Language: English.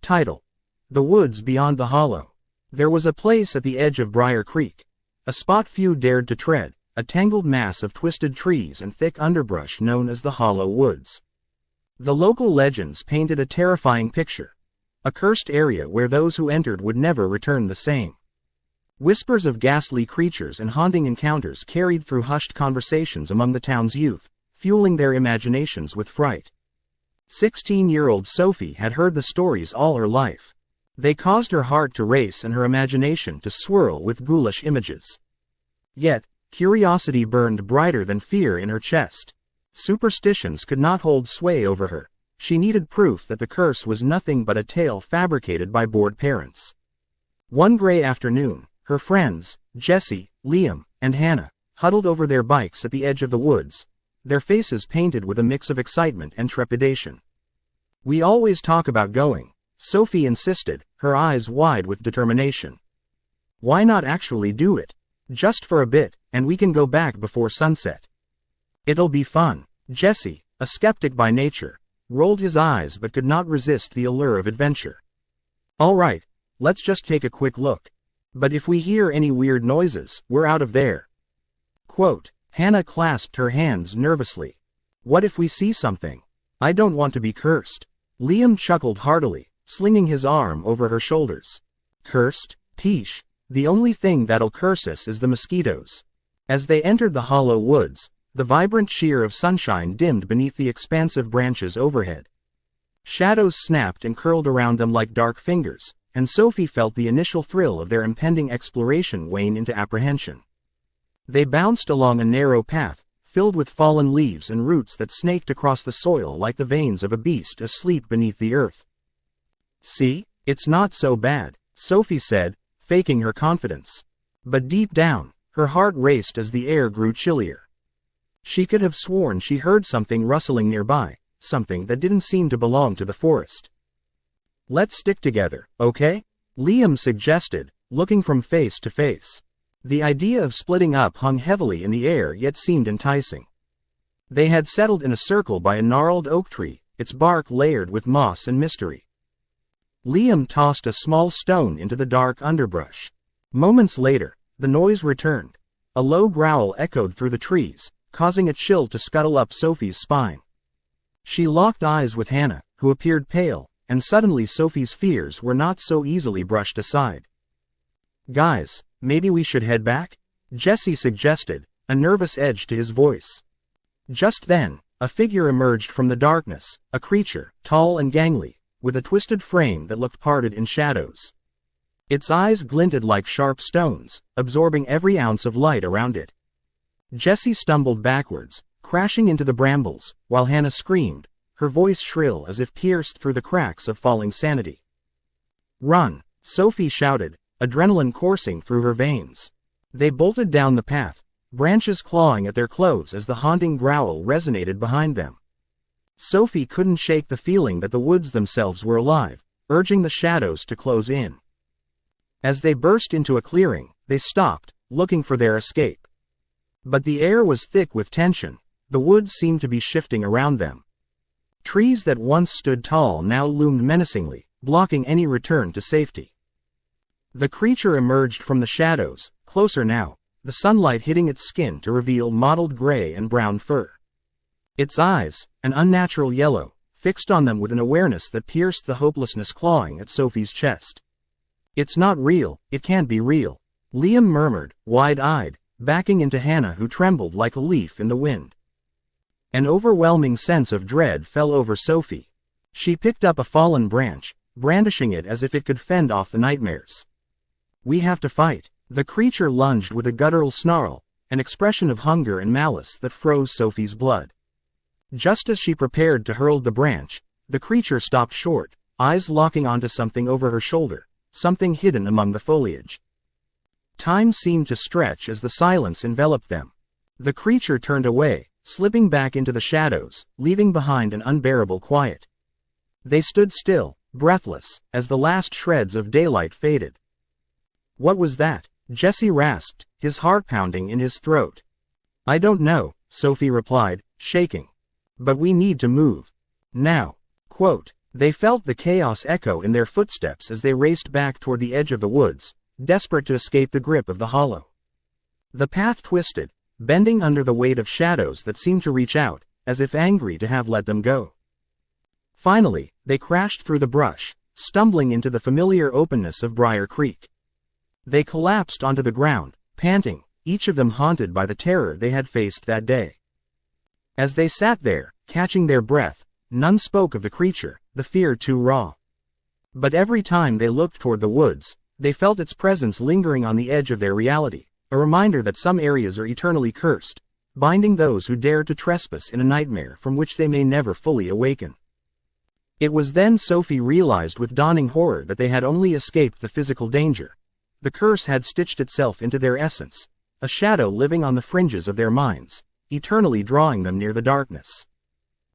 Title: The Woods Beyond the Hollow. There was a place at the edge of Briar Creek, a spot few dared to tread, a tangled mass of twisted trees and thick underbrush known as the Hollow Woods. The local legends painted a terrifying picture, a cursed area where those who entered would never return the same. Whispers of ghastly creatures and haunting encounters carried through hushed conversations among the town's youth, fueling their imaginations with fright. 16-year-old Sophie had heard the stories all her life. They caused her heart to race and her imagination to swirl with ghoulish images. Yet, curiosity burned brighter than fear in her chest. Superstitions could not hold sway over her. She needed proof that the curse was nothing but a tale fabricated by bored parents. One gray afternoon, her friends, Jesse, Liam, and Hannah, huddled over their bikes at the edge of the woods, their faces painted with a mix of excitement and trepidation. "We always talk about going," Sophie insisted, her eyes wide with determination. "Why not actually do it? Just for a bit, and we can go back before sunset." "It'll be fun." Jesse, a skeptic by nature, rolled his eyes but could not resist the allure of adventure. "All right, let's just take a quick look. But if we hear any weird noises, we're out of there." Quote, Hannah clasped her hands nervously. "What if we see something? I don't want to be cursed." Liam chuckled heartily, slinging his arm over her shoulders. "Cursed? Peesh. The only thing that'll curse us is the mosquitoes." As they entered the Hollow Woods, the vibrant sheer of sunshine dimmed beneath the expansive branches overhead. Shadows snapped and curled around them like dark fingers, and Sophie felt the initial thrill of their impending exploration wane into apprehension. They bounced along a narrow path, filled with fallen leaves and roots that snaked across the soil like the veins of a beast asleep beneath the earth. "See, it's not so bad," Sophie said, faking her confidence. But deep down, her heart raced as the air grew chillier. She could have sworn she heard something rustling nearby, something that didn't seem to belong to the forest. "Let's stick together, okay?" Liam suggested, looking from face to face. The idea of splitting up hung heavily in the air yet seemed enticing. They had settled in a circle by a gnarled oak tree, its bark layered with moss and mystery. Liam tossed a small stone into the dark underbrush. Moments later, the noise returned. A low growl echoed through the trees, causing a chill to scuttle up Sophie's spine. She locked eyes with Hannah, who appeared pale, and suddenly Sophie's fears were not so easily brushed aside. "Guys, maybe we should head back?" Jesse suggested, a nervous edge to his voice. Just then, a figure emerged from the darkness, a creature, tall and gangly, with a twisted frame that looked parted in shadows. Its eyes glinted like sharp stones, absorbing every ounce of light around it. Jesse stumbled backwards, crashing into the brambles, while Hannah screamed, her voice shrill as if pierced through the cracks of falling sanity. "Run!" Sophie shouted, adrenaline coursing through her veins. They bolted down the path, branches clawing at their clothes as the haunting growl resonated behind them. Sophie couldn't shake the feeling that the woods themselves were alive, urging the shadows to close in. As they burst into a clearing, they stopped, looking for their escape. But the air was thick with tension, the woods seemed to be shifting around them. Trees that once stood tall now loomed menacingly, blocking any return to safety. The creature emerged from the shadows, closer now, the sunlight hitting its skin to reveal mottled gray and brown fur. Its eyes, an unnatural yellow, fixed on them with an awareness that pierced the hopelessness clawing at Sophie's chest. "It's not real, it can't be real," Liam murmured, wide-eyed, backing into Hannah who trembled like a leaf in the wind. An overwhelming sense of dread fell over Sophie. She picked up a fallen branch, brandishing it as if it could fend off the nightmares. "We have to fight." The creature lunged with a guttural snarl, an expression of hunger and malice that froze Sophie's blood. Just as she prepared to hurl the branch, the creature stopped short, eyes locking onto something over her shoulder, something hidden among the foliage. Time seemed to stretch as the silence enveloped them. The creature turned away, slipping back into the shadows, leaving behind an unbearable quiet. They stood still, breathless, as the last shreds of daylight faded. "What was that?" Jesse rasped, his heart pounding in his throat. "I don't know," Sophie replied, shaking. "But we need to move. Now." Quote, They felt the chaos echo in their footsteps as they raced back toward the edge of the woods, desperate to escape the grip of the hollow. The path twisted, bending under the weight of shadows that seemed to reach out, as if angry to have let them go. Finally, they crashed through the brush, stumbling into the familiar openness of Briar Creek. They collapsed onto the ground, panting, each of them haunted by the terror they had faced that day. As they sat there, catching their breath, none spoke of the creature, the fear too raw. But every time they looked toward the woods, they felt its presence lingering on the edge of their reality, a reminder that some areas are eternally cursed, binding those who dare to trespass in a nightmare from which they may never fully awaken. It was then Sophie realized with dawning horror that they had only escaped the physical danger. The curse had stitched itself into their essence, a shadow living on the fringes of their minds, eternally drawing them near the darkness.